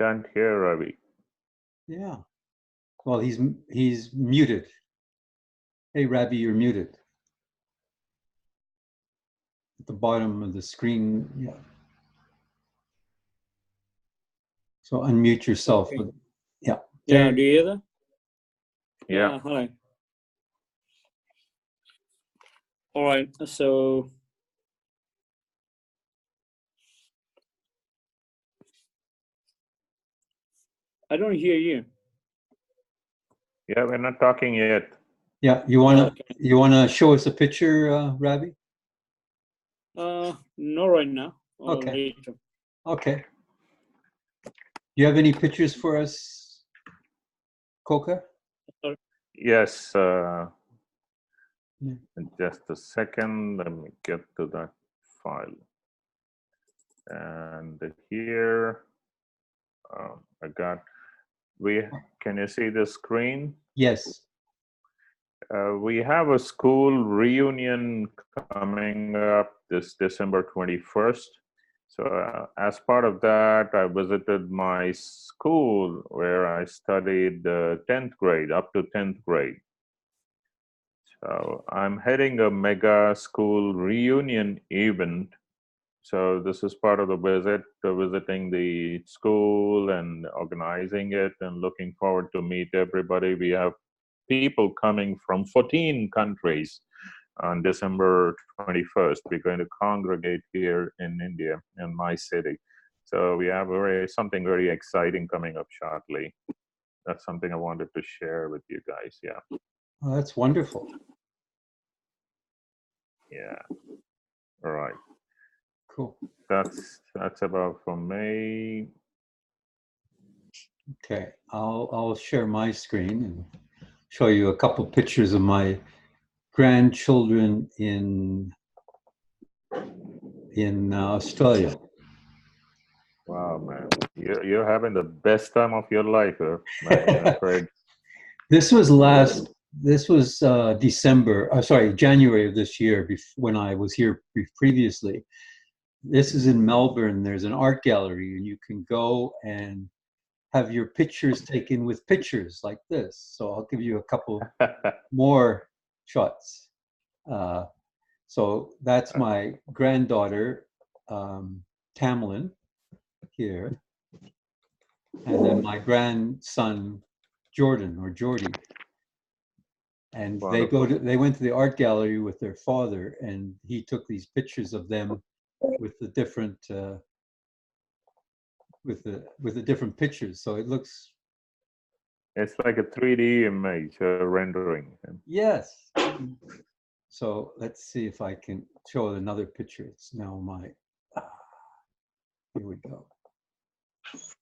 can't hear Ravi. Yeah. Well, he's muted. Hey, Ravi, you're muted. At the bottom of the screen, yeah. So unmute yourself. Okay. Yeah. Yeah, do you hear that? Yeah. Hi. All right, so I don't hear you. Yeah, we're not talking yet. Yeah, you wanna show us a picture, Ravi? Not right now. Okay. Later. Okay. Do you have any pictures for us, Coca? Yes. In just a second, let me get to that file. And here, I got. Can you see the screen? Yes. We have a school reunion coming up this December 21st. So as part of that, I visited my school where I studied 10th grade, up to 10th grade. So I'm heading a mega school reunion event. So this is part of the visit, visiting the school and organizing it and looking forward to meet everybody. We have people coming from 14 countries on December 21st. We're going to congregate here in India, in my city. So we have something very exciting coming up shortly. That's something I wanted to share with you guys. Yeah. Oh, that's wonderful. Yeah. All right. Cool. That's about for me. Okay, I'll share my screen and show you a couple pictures of my grandchildren in Australia. Wow, man, you're having the best time of your life, man, Craig. This was January of this year, when I was here previously. This is in Melbourne. There's an art gallery, and you can go and have your pictures taken with pictures like this. So I'll give you a couple more shots. So that's my granddaughter, Tamlin, here. And then my grandson, Jordan or Jordy. And Wonderful. they went to the art gallery with their father, and he took these pictures of them with the different with the different pictures. So it looks, it's like a 3D image rendering. yes. So let's see if I can show another picture. It's now my, here we go.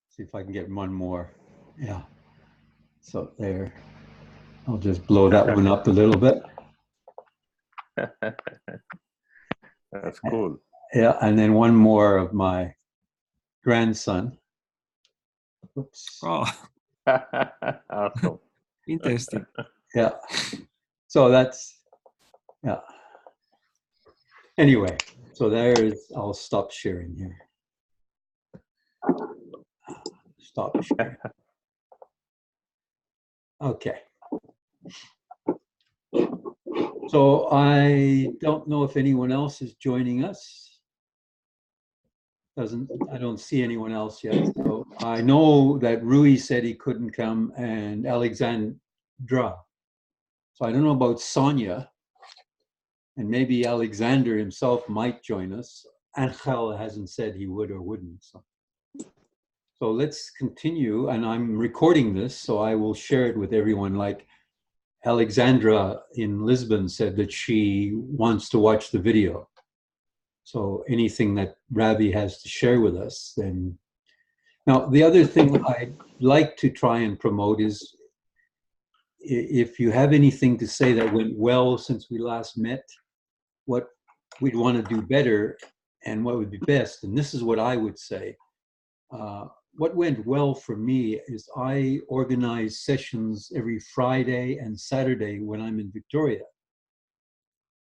See if I can get one more. Yeah. So there, I'll just blow that one up a little bit. That's cool. Yeah, and then one more of my grandson. Oops. Oh, Awesome. interesting. Yeah. So that's, yeah. Anyway, so there's, I'll stop sharing here. Stop sharing. Okay. So I don't know if anyone else is joining us. I don't see anyone else yet. So I know that Rui said he couldn't come, and Alexandra. So I don't know about Sonia, and maybe Alexander himself might join us. Angel hasn't said he would or wouldn't. So let's continue, and I'm recording this, so I will share it with everyone. Like Alexandra in Lisbon said that she wants to watch the video. So anything that Ravi has to share with us, then. Now, the other thing I'd like to try and promote is, if you have anything to say that went well since we last met, what we'd want to do better and what would be best, and this is what I would say. What went well for me is I organize sessions every Friday and Saturday when I'm in Victoria.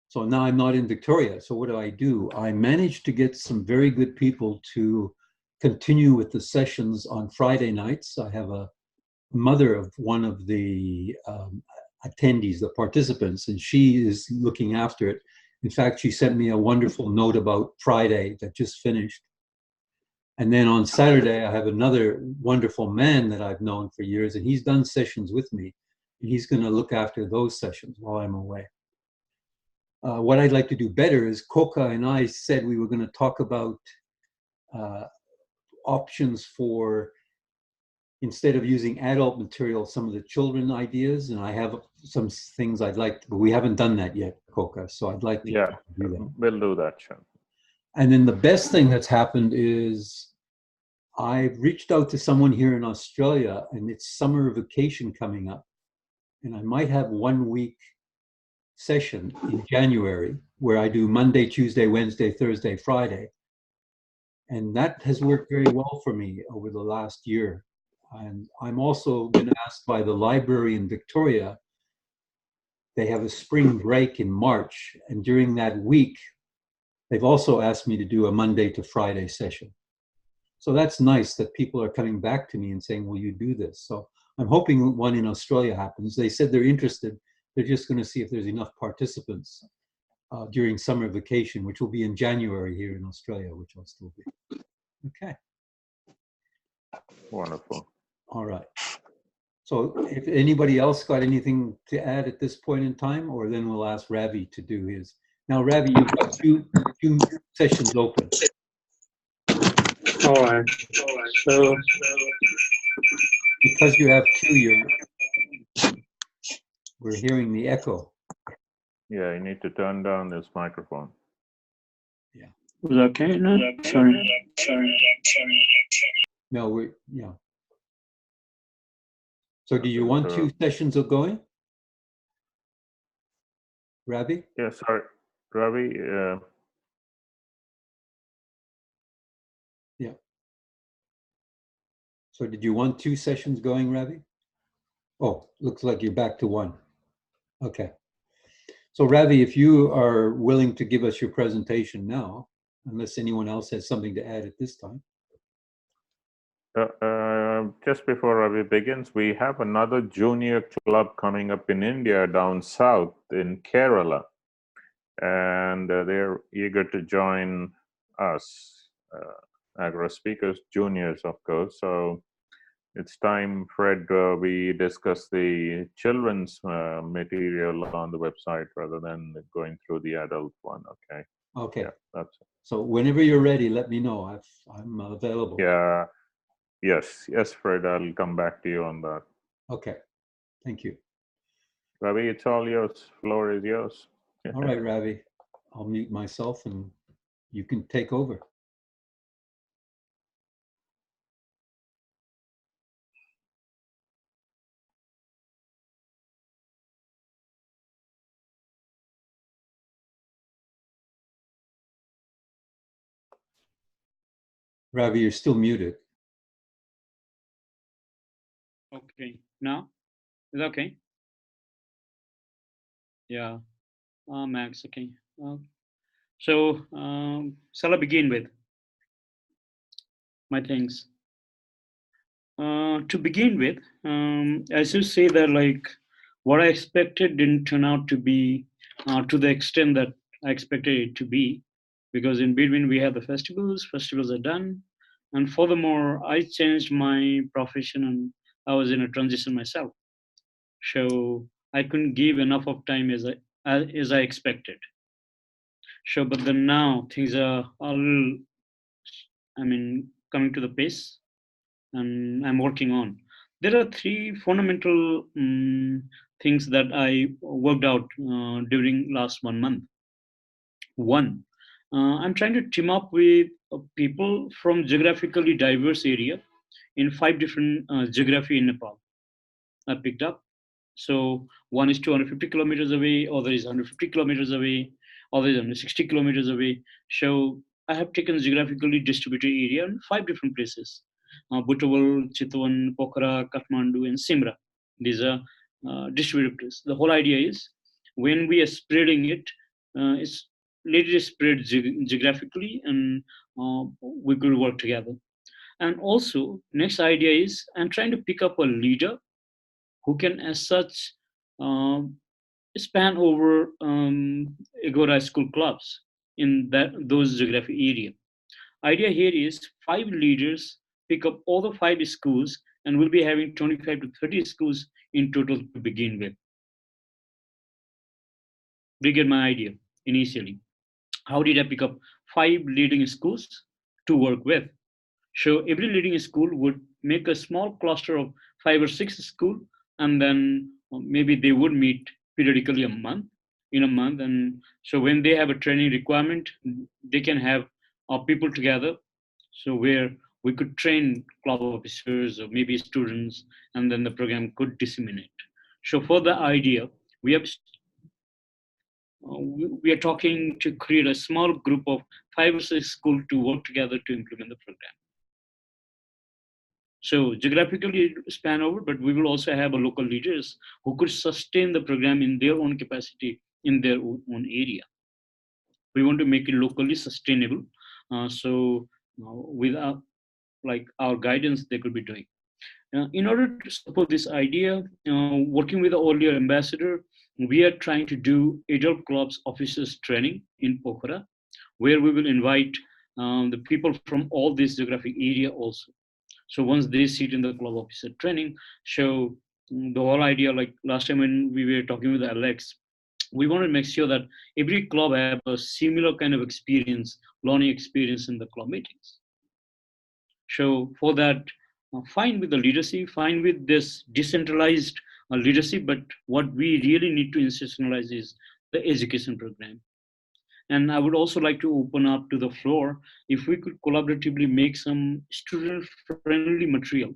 So now I'm not in Victoria. So what do? I managed to get some very good people to continue with the sessions on Friday nights. I have a mother of one of the attendees, the participants, and she is looking after it. In fact, she sent me a wonderful note about Friday that just finished. And then on Saturday, I have another wonderful man that I've known for years, and he's done sessions with me. And he's going to look after those sessions while I'm away. What I'd like to do better is Coca and I said we were going to talk about options for, instead of using adult material, some of the children ideas. And I have some things I'd like to, but we haven't done that yet, Coca. So I'd like to Yeah, do that. we'll do that, sure. And then the best thing that's happened is I've reached out to someone here in Australia, and it's summer vacation coming up. And I might have 1 week session in January where I do Monday, Tuesday, Wednesday, Thursday, Friday. And that has worked very well for me over the last year. And I'm also been asked by the library in Victoria. They have a spring break in March. And during that week, they've also asked me to do a Monday to Friday session. So that's nice that people are coming back to me and saying, will you do this? So I'm hoping one in Australia happens. They said they're interested. They're just going to see if there's enough participants during summer vacation, which will be in January here in Australia, which I'll still be. Okay. Wonderful. All right. So if anybody else got anything to add at this point in time, or then we'll ask Ravi to do his. Now, Ravi, you've got two sessions open. All right. So Because you have two, we're hearing the echo. Yeah, you need to turn down this microphone. is it okay? No, sorry. No, yeah. So do you want two sessions of going? Ravi? Yeah, sorry, Ravi. Yeah. So did you want two sessions going, Ravi? Oh, looks like you're back to one. Okay. So Ravi, if you are willing to give us your presentation now, unless anyone else has something to add at this time. Just before Ravi begins, we have another junior club coming up in India down south in Kerala. And they're eager to join us, Agora speakers, juniors, of course. So it's time, Fred, we discuss the children's material on the website rather than going through the adult one, okay? Okay. Yeah, that's it. So whenever you're ready, let me know. I'm available. Yeah. Yes, Fred, I'll come back to you on that. Okay. Thank you. Ravi, it's all yours. Floor is yours. All right, Ravi. I'll mute myself and you can take over. Ravi, you're still muted. Okay. Now, is it okay? Yeah. Max. Okay. So, shall I begin with my things? To begin with, I should say that like what I expected didn't turn out to be to the extent that I expected it to be, because in between we had the festivals are done, and furthermore, I changed my profession and I was in a transition myself, so I couldn't give enough of time as I expected. So, but then now things are a little, I mean, coming to the pace, and I'm working on. There are three fundamental things that I worked out during last 1 month. One, I'm trying to team up with people from geographically diverse area in 5 different geography in Nepal. I picked up. So one is 250 kilometers away, other is 150 kilometers away, other is 160 kilometers away. So I have taken geographically distributed area in 5 different places: Butawal, Chitwan, Pokhara, Kathmandu, and Simra. These are distributed places. The whole idea is when we are spreading it, it's let it spread geographically, and we could work together. And also, next idea is I'm trying to pick up a leader who can, as such, um, span over Agora school clubs in those geographic area. Idea here is 5 leaders pick up all the 5 schools, and we'll be having 25 to 30 schools in total to begin with. Do you get my idea initially? How did I pick up 5 leading schools to work with? So every leading school would make a small cluster of 5 or 6 schools, and then maybe they would meet periodically in a month. And so when they have a training requirement, they can have people together. So where we could train club officers or maybe students, and then the program could disseminate. So for the idea, we have we are talking to create a small group of 5 or 6 schools to work together to implement the program. So geographically span over, but we will also have a local leaders who could sustain the program in their own capacity in their own area. We want to make it locally sustainable. With like our guidance, they could be doing. In order to support this idea, working with the earlier ambassador, we are trying to do adult clubs officers training in Pokhara, where we will invite the people from all this geographic area also. So once they sit in the club officer training, so the whole idea, like last time when we were talking with Alex, we want to make sure that every club have a similar kind of experience, learning experience in the club meetings. So for that, fine with the leadership, fine with this decentralized leadership, but what we really need to institutionalize is the education program. And I would also like to open up to the floor if we could collaboratively make some student-friendly material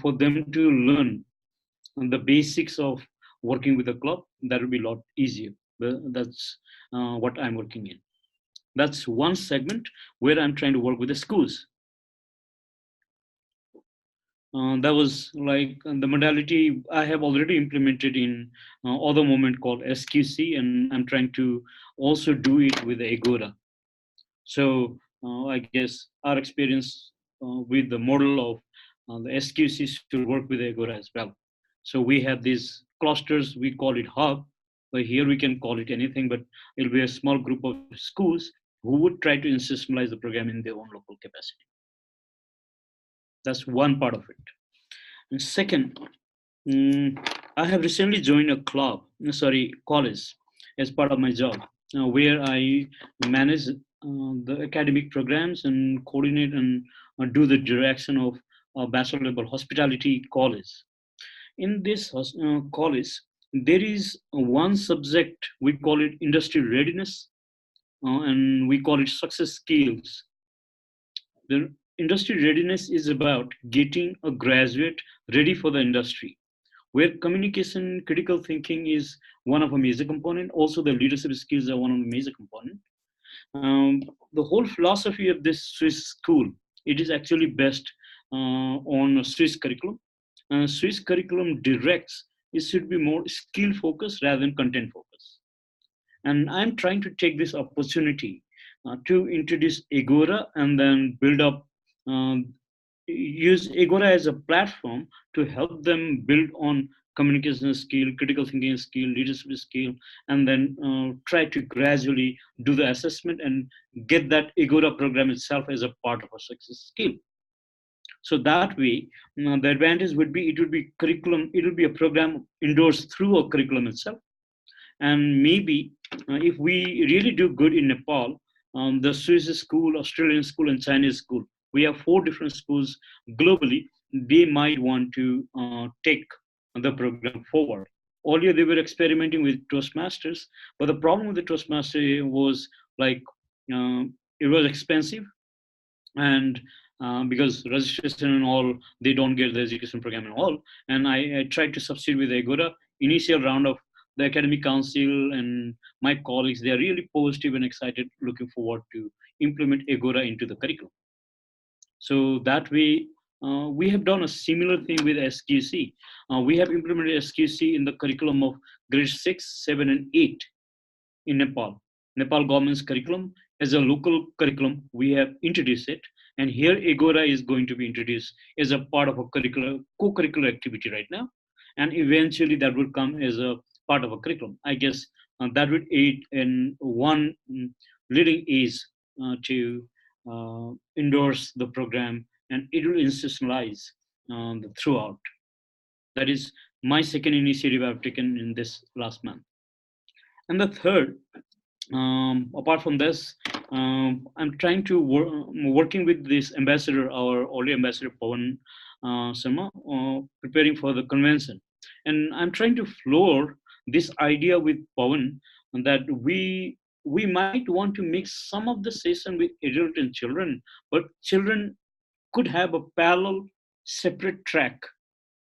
for them to learn the basics of working with a club. That would be a lot easier. That's what I'm working in. That's one segment where I'm trying to work with the schools. That was like the modality I have already implemented in other moment called SQC, and I'm trying to also do it with Agora. So I guess our experience with the model of the SQC should work with Agora as well. So we have these clusters, we call it hub, but here we can call it anything, but it'll be a small group of schools who would try to institutionalize the program in their own local capacity. That's one part of it. And second, I have recently joined a college as part of my job, where I manage the academic programs and coordinate and do the direction of a bachelor level hospitality college. In this college, there is one subject, we call it industry readiness, and we call it success skills. The industry readiness is about getting a graduate ready for the industry, where communication, critical thinking is one of a major component. Also, the leadership skills are one of the major component. The whole philosophy of this Swiss school, it is actually based on a Swiss curriculum. Swiss curriculum directs it should be more skill focused rather than content focused. And I'm trying to take this opportunity to introduce Agora and then build up, um, use Agora as a platform to help them build on communication skill, critical thinking skill, leadership skill, and then try to gradually do the assessment and get that Agora program itself as a part of a success skill. So that way, the advantage would be it would be curriculum, it would be a program endorsed through a curriculum itself. And maybe if we really do good in Nepal, the Swiss school, Australian school, and Chinese school, we have 4 different schools globally. They might want to take the program forward. Earlier, they were experimenting with Toastmasters, but the problem with the Toastmaster was like it was expensive, and because registration and all, they don't get the education program and all. And I tried to succeed with Agora. Initial round of the academic council and my colleagues, they are really positive and excited, looking forward to implement Agora into the curriculum. So that way, we have done a similar thing with SQC. We have implemented SQC in the curriculum of grade 6, 7, and 8 in Nepal. Nepal government's curriculum as a local curriculum, we have introduced it. And here Agora is going to be introduced as a part of a co-curricular activity right now, and eventually that would come as a part of a curriculum. I guess that would aid in one leading age to endorse the program, and it will institutionalize throughout. That is my second initiative I've taken in this last month. And the third, apart from this, I'm trying to working with this ambassador, our early ambassador Pawan Sharma, preparing for the convention, and I'm trying to floor this idea with Pawan that we might want to mix some of the session with adult and children, but children could have a parallel, separate track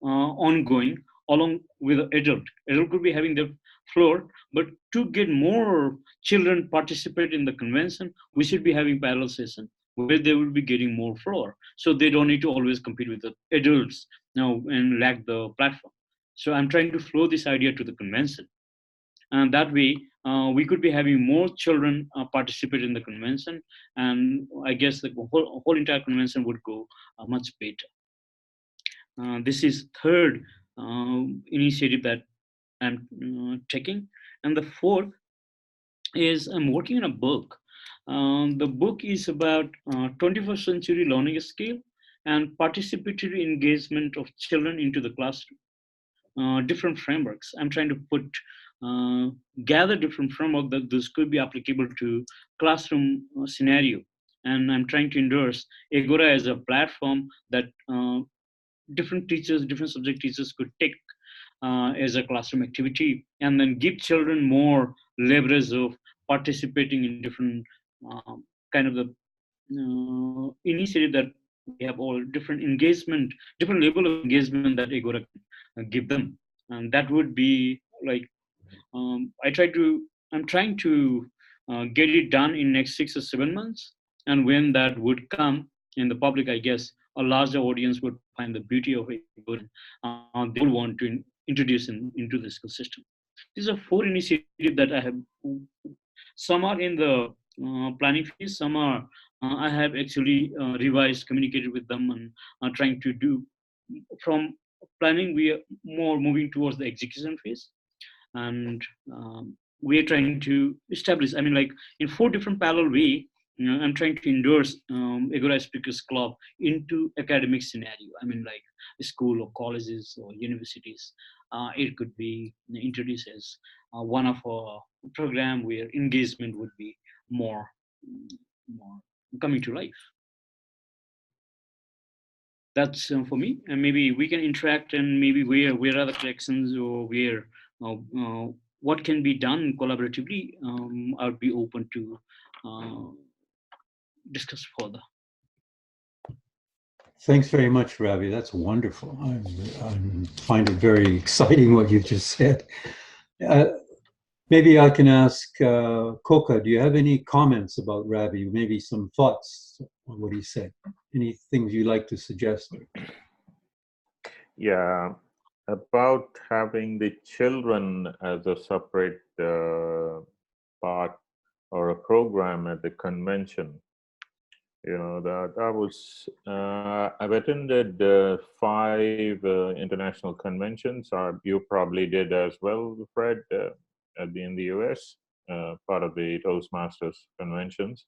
ongoing along with the adult. Adult could be having the floor, but to get more children participate in the convention, we should be having parallel session where they will be getting more floor, so they don't need to always compete with the adults now and lack the platform. So I'm trying to flow this idea to the convention, and that way we could be having more children participate in the convention, and I guess the whole entire convention would go much better. This is third initiative that I'm taking. And the fourth is I'm working on a book. The book is about 21st century learning skill and participatory engagement of children into the classroom. Different frameworks. I'm trying to put gather different framework that this could be applicable to classroom scenario. And I'm trying to endorse Agora as a platform that different teachers, different subject teachers could take as a classroom activity, and then give children more leverage of participating in different kind of the initiative that we have, all different engagement, different level of engagement that Agora can give them, and that would be like I'm trying to get it done in next 6 or 7 months, and when that would come in the public, I guess a larger audience would find the beauty of it good. They would want to introduce into the school system. These are four initiatives that I have. Some are in the planning phase. Some are I have actually revised, communicated with them, and trying to do from planning. We are more moving towards the execution phase, and we're trying to establish, I mean, like in four different parallel way, I'm trying to endorse Agora Speakers Club into academic scenario. I mean, like school or colleges or universities. It could be introduced as one of our program where engagement would be more, more coming to life. That's for me, and maybe we can interact, and maybe where are the collections, or where what can be done collaboratively. I would be open to uh, discuss further. Thanks very much, Ravi. That's wonderful. I find it very exciting what you just said. Maybe I can ask Koka, do you have any comments about Ravi? Maybe some thoughts on what he said? Any things you'd like to suggest? Yeah, about having the children as a separate part or a program at the convention. You know, that was I've attended 5 international conventions. You probably did as well, Fred, in the US, part of the Toastmasters conventions.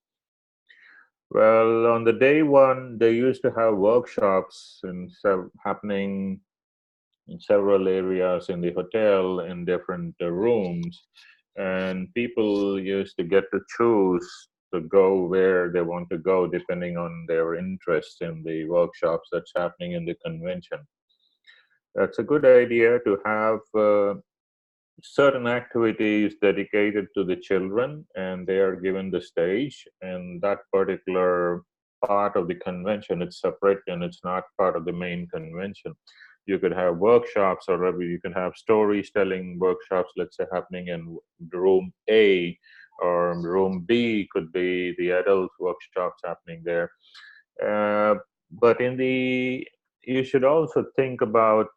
Well, on the day one, they used to have workshops happening in several areas in the hotel in different rooms, and people used to get to choose to go where they want to go depending on their interest in the workshops that's happening in the convention. That's a good idea to have certain activities dedicated to the children, and they are given the stage, and that particular part of the convention, it's separate and it's not part of the main convention. You could have workshops, or maybe you can have storytelling workshops, let's say, happening in room A, or room B could be the adult workshops happening there. But you should also think about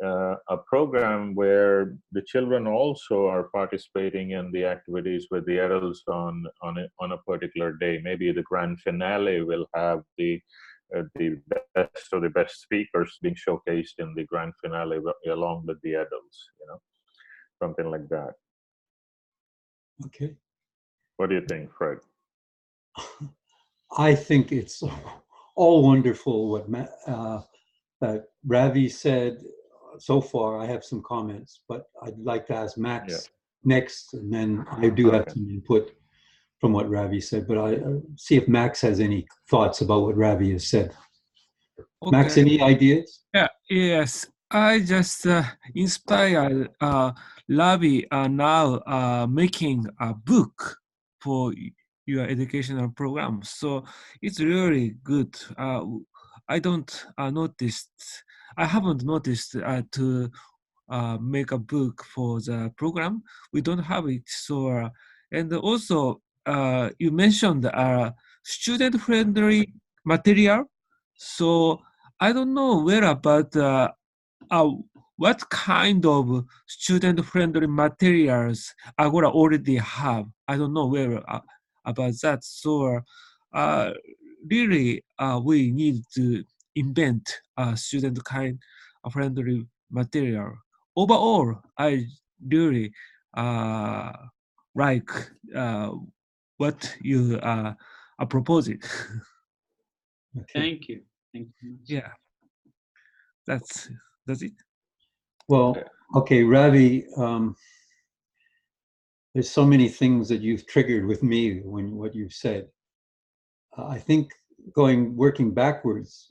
a program where the children also are participating in the activities with the adults on a particular day. Maybe the grand finale will have the best of the best speakers being showcased in the grand finale along with the adults. Something like that. Okay. What do you think, Fred? I think it's all wonderful what that Ravi said so far. I have some comments, but I'd like to ask Max next, and then I do have some input from what Ravi said, but I see if Max has any thoughts about what Ravi has said. Okay. Max, any ideas? Yes. I just inspired Ravi now making a book for your educational program. So it's really good. I haven't noticed to make a book for the program. We don't have it. So, and also you mentioned student-friendly material. So I don't know where about what kind of student-friendly materials Agora already have. I don't know where about that. So really, we need to invent a student-friendly material. Overall, I really like what you are proposing. Okay. Thank you. Thank you. Yeah, that's it. Well, okay, Ravi, there's so many things that you've triggered with me when what you've said. I think working backwards,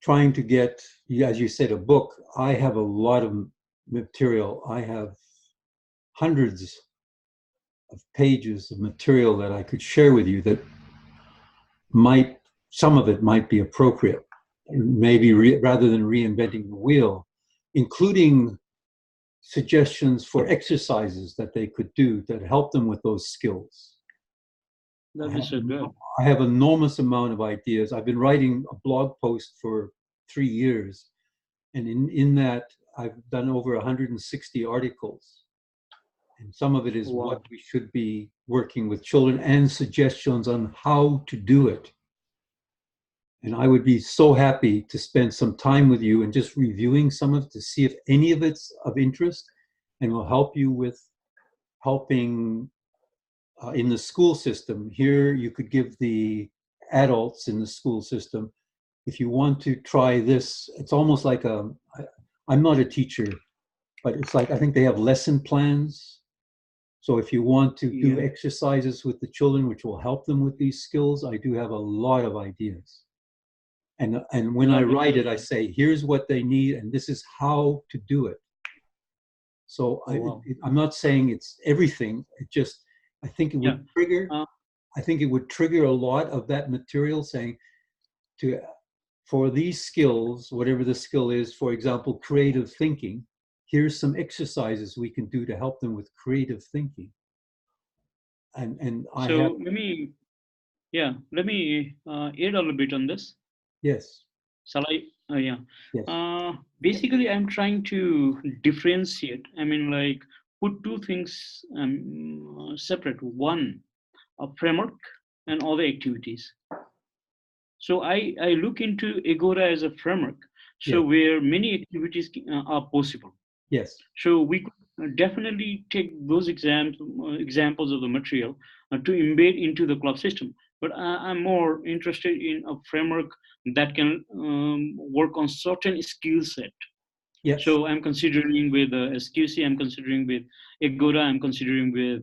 trying to get, as you said, a book. I have a lot of material. I have hundreds of pages of material that I could share with you that some of it might be appropriate, maybe rather than reinventing the wheel, including suggestions for exercises that they could do that help them with those skills. That is so good. I have an enormous amount of ideas. I've been writing a blog post for 3 years, and in that I've done over 160 articles, and some of it is what we should be working with children and suggestions on how to do it. And I would be so happy to spend some time with you and just reviewing some of it to see if any of it's of interest and will help you with helping in the school system. Here you could give the adults in the school system, if you want to try this, it's almost like I'm not a teacher, but it's like, I think they have lesson plans. So if you want to do exercises with the children, which will help them with these skills, I do have a lot of ideas. And when I write it, I say, here's what they need, and this is how to do it. So I'm not saying it's everything. It just, I think it would trigger. I think it would trigger a lot of that material, saying, for these skills, whatever the skill is, for example, creative thinking. Here's some exercises we can do to help them with creative thinking. Let me add a little bit on this. Yes. Shall I? Yeah. Yes. Basically, I'm trying to differentiate. I mean, like, put two things separate. One, a framework, and other activities. So I look into Agora as a framework. So where many activities are possible. Yes. So we could definitely take those examples of the material to embed into the club system. But I'm more interested in a framework that can work on certain skill set. Yes. So I'm considering with SQC, I'm considering with Agora, I'm considering with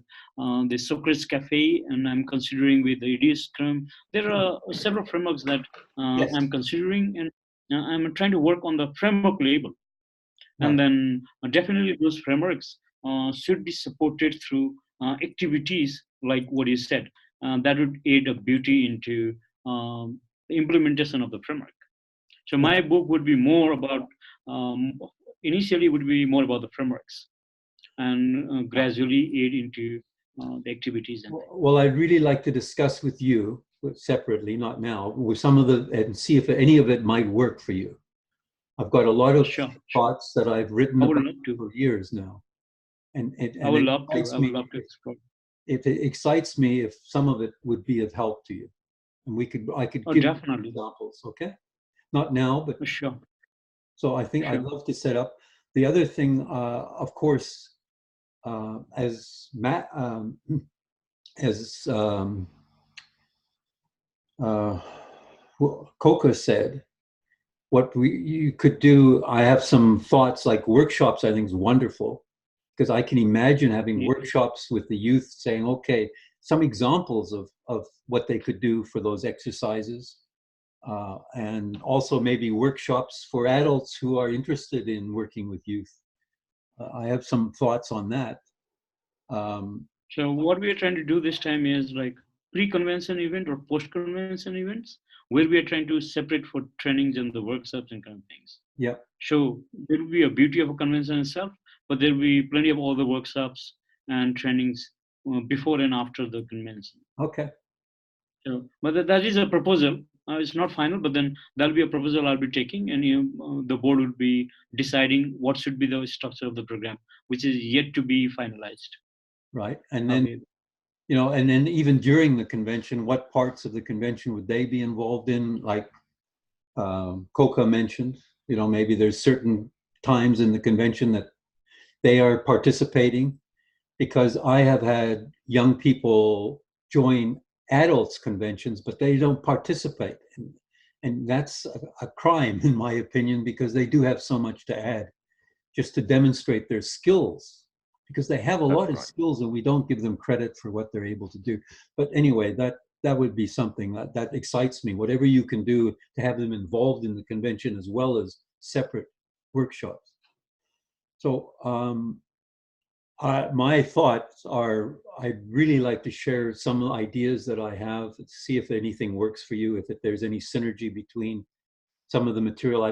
the Socrates Cafe, and I'm considering with the ED Scrum. There are several frameworks that I'm considering, and I'm trying to work on the framework label. And then definitely those frameworks should be supported through activities like what you said. That would aid a beauty into the implementation of the framework. So my book would be more about, initially would be more about the frameworks and gradually aid into the activities. Well, I'd really like to discuss with you separately, not now, with some of and see if any of it might work for you. I've got a lot of Sure. thoughts that I've written I would about love to. for years now. And I would it love to. excites I would me. love to explore. It excites me if some of it would be of help to you. And I could Oh, give you definitely. examples, okay? Not now, but Sure. so I think I'd Sure. love to set up. The other thing, of course, as Matt, as Coca said, what you could do, I have some thoughts like workshops, I think is wonderful, because I can imagine having Yeah. workshops with the youth saying, okay, some examples of what they could do for those exercises. And also maybe workshops for adults who are interested in working with youth. I have some thoughts on that. So what we are trying to do this time is like pre-convention event or post-convention events, where we are trying to separate for trainings and the workshops and kind of things. Yeah. So there will be a beauty of a convention itself, but there will be plenty of other workshops and trainings before and after the convention. Okay. So, but that is a proposal. It's not final, but then that'll be a proposal I'll be taking, and the board will be deciding what should be the structure of the program, which is yet to be finalized. Right. And then, Okay. and then even during the convention, what parts of the convention would they be involved in? Like Coca mentioned, maybe there's certain times in the convention that they are participating, because I have had young people join adults conventions, but they don't participate. And that's a crime, in my opinion, because they do have so much to add just to demonstrate their skills, because they have a lot of skills and we don't give them credit for what they're able to do. But anyway, that would be something that excites me, whatever you can do to have them involved in the convention as well as separate workshops. So my thoughts are, I'd really like to share some ideas that I have, see if anything works for you, if there's any synergy between some of the material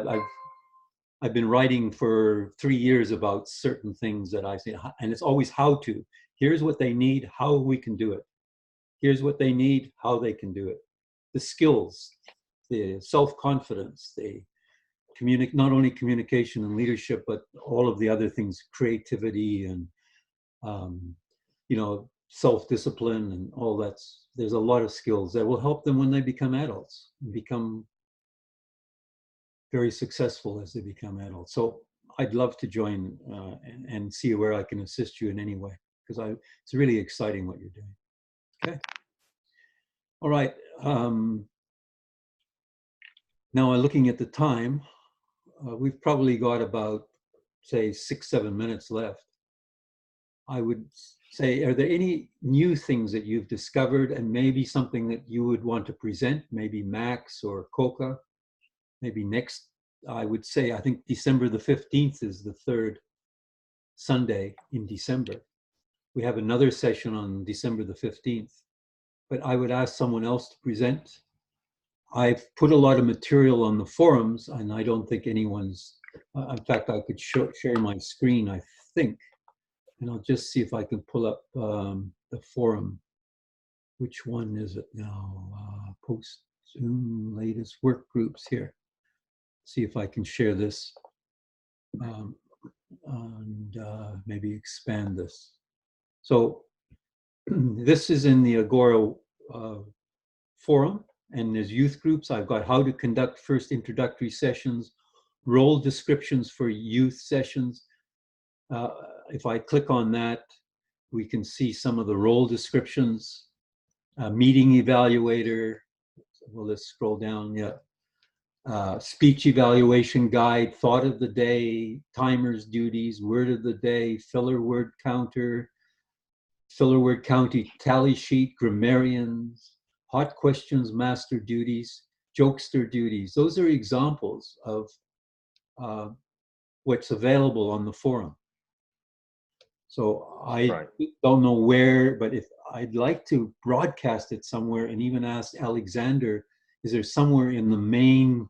I've been writing for 3 years about certain things that I say, and it's always how to. Here's what they need, how we can do it. Here's what they need, how they can do it. The skills, the self-confidence, the not only communication and leadership, but all of the other things, creativity and self-discipline and all that. There's a lot of skills that will help them when they become adults and become very successful as they become adults. So I'd love to join and see where I can assist you in any way, because it's really exciting what you're doing. Okay. All right. Now looking at the time, we've probably got about, say, 6-7 minutes left. I would say, are there any new things that you've discovered and maybe something that you would want to present, maybe Max or Coca? Maybe next, I would say, I think December the 15th is the third Sunday in December. We have another session on December the 15th, but I would ask someone else to present. I've put a lot of material on the forums, and I don't think anyone's, in fact, I could share my screen, I think, and I'll just see if I can pull up the forum. Which one is it now? Post Zoom latest work groups here. See if I can share this and maybe expand this. So this is in the Agora forum, and there's youth groups. I've got how to conduct first introductory sessions, role descriptions for youth sessions. If I click on that, we can see some of the role descriptions, meeting evaluator. Well, let's scroll down. Yeah. Speech evaluation guide, thought of the day, timers, duties, word of the day, filler word counter, filler word county tally sheet, grammarians, hot questions, master duties, jokester duties. Those are examples of what's available on the forum. So I don't know where, but if I'd like to broadcast it somewhere and even ask Alexander, is there somewhere in the main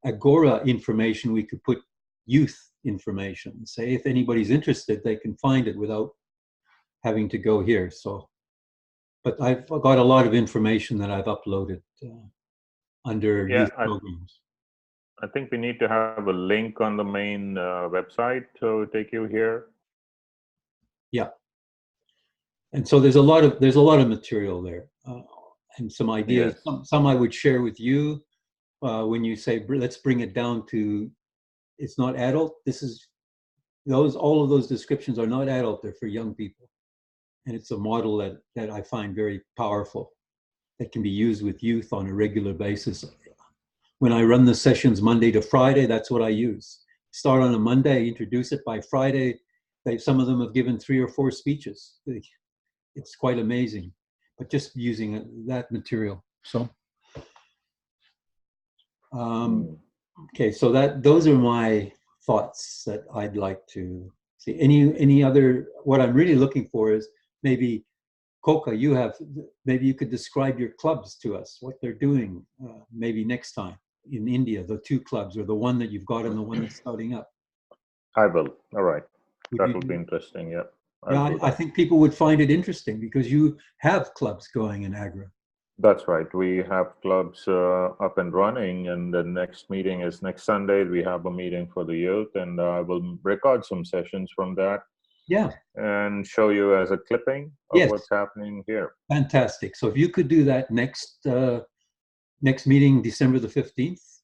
Agora information we could put youth information? Say if anybody's interested, they can find it without having to go here. So, but I've got a lot of information that I've uploaded under youth programs. I think we need to have a link on the main website to take you here. Yeah. And so there's a lot of material there, and some ideas. Yes. Some I would share with you when you say let's bring it down to it's not adult. This is all of those descriptions are not adult. They're for young people, and it's a model that I find very powerful that can be used with youth on a regular basis. When I run the sessions Monday to Friday, that's what I use. Start on a Monday, introduce it by Friday. Some of them have given 3 or 4 speeches. It's quite amazing, but just using that material. So, okay, so those are my thoughts that I'd like to see. Any other? What I'm really looking for is maybe Koka. Maybe you could describe your clubs to us, what they're doing. Maybe next time in India, the 2 clubs or the one that you've got and the one that's starting up. I will. All right. Would That you will do be that? interesting. Yeah. Yeah, I think people would find it interesting because you have clubs going in Agra. That's right. We have clubs up and running, and the next meeting is next Sunday. We have a meeting for the youth, and I will record some sessions from that Yeah, and show you as a clipping of yes, what's happening here. fantastic. So if you could do that next meeting, December the 15th,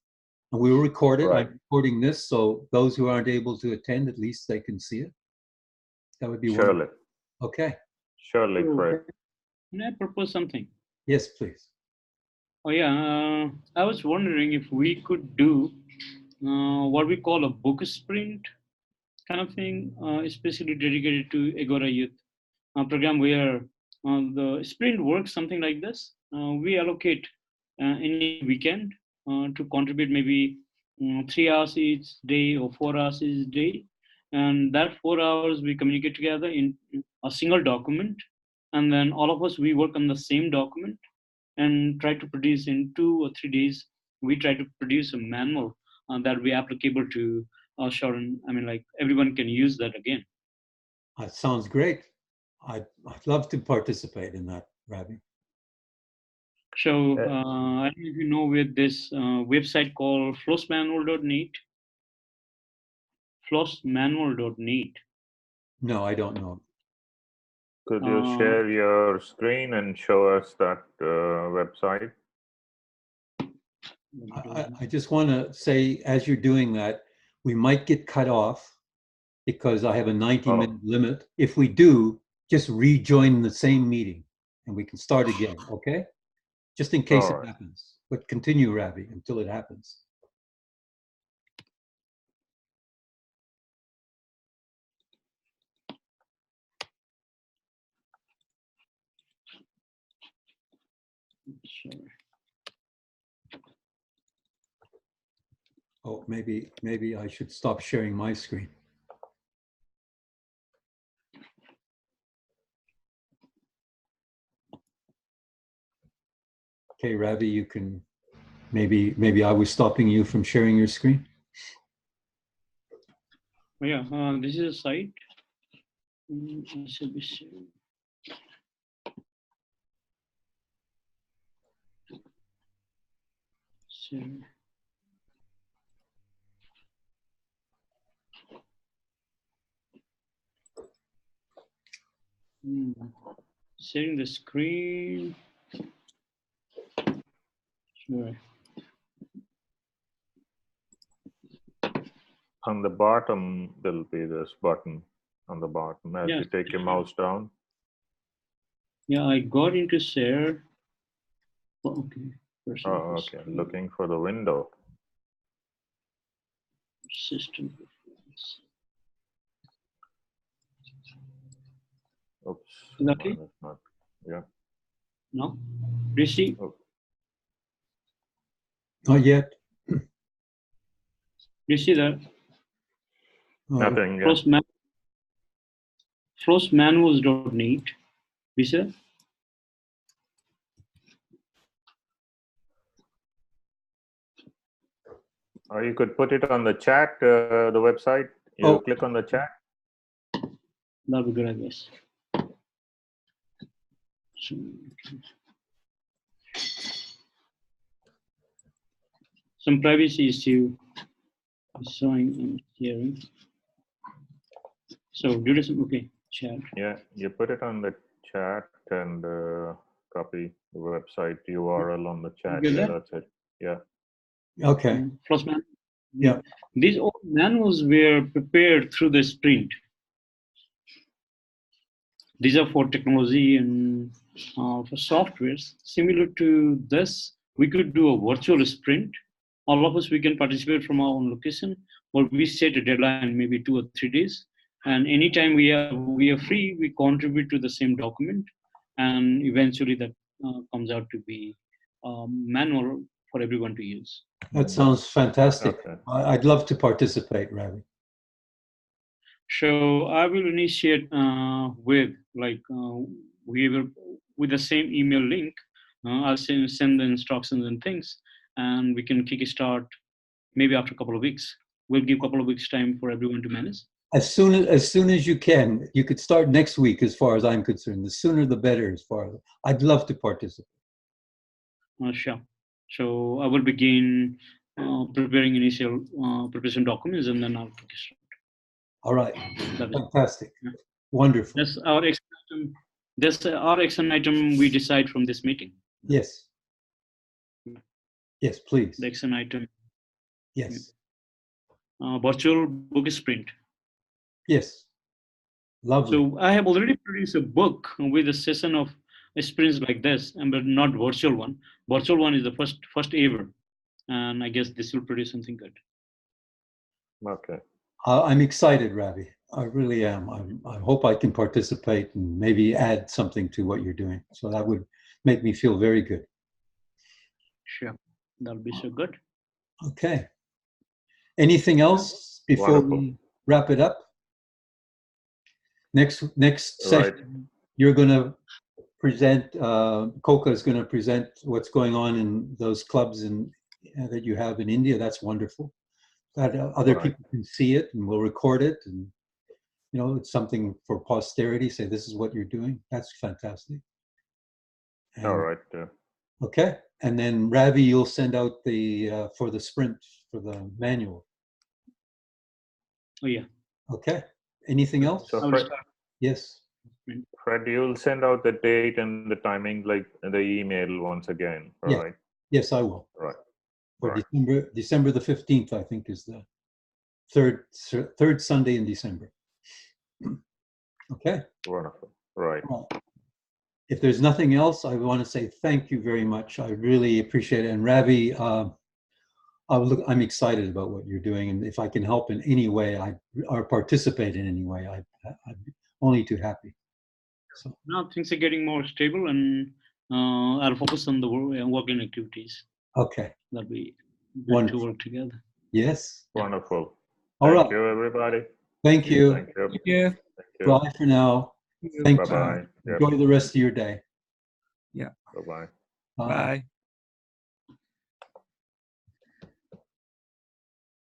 and we will record it. Right. I'm recording this, so those who aren't able to attend, at least they can see it. That would be wonderful. Surely. Okay. Surely, Fred. Can I propose something? Yes, please. Oh yeah, I was wondering if we could do what we call a book sprint kind of thing, especially dedicated to Agora Youth program, where the sprint works something like this. We allocate any weekend to contribute maybe 3 hours each day or 4 hours each day, and that 4 hours we communicate together in a single document, and then all of us we work on the same document and try to produce in 2 or 3 days. We try to produce a manual that will be applicable to short. I mean, like everyone can use that again. That sounds great. I'd love to participate in that, Ravi. So Uh, I don't know if you know with this website called flossmanual.net. Flossmanual.net. No, I don't know. Could you share your screen and show us that website? I just want to say, as you're doing that, we might get cut off because I have a 90-minute limit. If we do, just rejoin the same meeting and we can start again, okay? Just in case All it right. happens. But continue, Ravi, until it happens. Sure. Oh, maybe I should stop sharing my screen. Okay, Ravi, you can, maybe I was stopping you from sharing your screen. Oh, yeah, this is a site. I should be sharing. Share. Sharing the screen. Sure. On the bottom, there'll be this button on the bottom as you take your mouse down. Yeah, I got into share. Oh, okay. Oh, okay. Looking for the window. System performance. Oops. Is that okay? Mine is not. Yeah. No? Do you see? Oh, Not yet. Do you see that? nothing. Yeah. Flossmanuals.net. Do you see that? Or you could put it on the chat, the website. You click on the chat. That'll be good, I guess. Some privacy issue Showing and sharing. So duration, okay, chat. Yeah, you put it on the chat and copy the website URL on the chat. Get Yeah, that? that's it. Yeah. Okay. First man. Yeah. These all manuals were prepared through the sprint. These are for technology and for softwares. Similar to this, we could do a virtual sprint. All of us, we can participate from our own location, or we set a deadline, maybe 2 or 3 days. And anytime we are free, we contribute to the same document, and eventually that comes out to be manual for everyone to use. That sounds fantastic. Okay. I'd love to participate, Ravi. So I will initiate with whoever with the same email link. I'll send the instructions and things, and we can kickstart maybe after a couple of weeks. We'll give a couple of weeks time for everyone to manage. As soon as you can. You could start next week, as far as I'm concerned. The sooner the better. As far as I'd love to participate. Sure. So I will begin preparing initial preparation documents, and then I'll kickstart. All right. That is- Fantastic. Yeah. Wonderful. That's our action item. That's our action item we decide from this meeting. Yes. Yes, please. The action item. Yes. Virtual book sprint. Yes. Lovely. So I have already produced a book with a session of sprints like this, but not virtual one. Virtual one is the first ever, and I guess this will produce something good. Okay. I'm excited, Ravi. I really am. I hope I can participate and maybe add something to what you're doing. So that would make me feel very good. Sure, that'll be so good. Okay. Anything else before Wonderful. we wrap it up? Next session, Right. you're going to present, Coca is going to present what's going on in those clubs that you have in India. That's wonderful. That other Right. people can see it, and we'll record it, and it's something for posterity. Say this is what you're doing. That's fantastic. And, All right. okay, and then Ravi, you'll send out the for the sprint for the manual. Oh yeah. Okay. Anything else? So I will Fred, start. Yes. Fred, you'll send out the date and the timing, like the email once again, Yeah. right? Yes, I will. Right. For Right. December the 15th, I think, is the third Sunday in December. Okay. Wonderful. Right. Well, if there's nothing else, I want to say thank you very much. I really appreciate it. And Ravi, I'm excited about what you're doing, and if I can help in any way, or participate in any way, I'd be only too happy. So Now things are getting more stable, and I'll focus on the working activities. okay. That'll be good Wonderful. to work together. Yes. Wonderful. All Thank right. you, everybody. Thank you. Thank you. Thank you. Thank you. Bye for now. Thank you. Bye-bye. Yep. Enjoy the rest of your day. Bye-bye. Bye. Bye.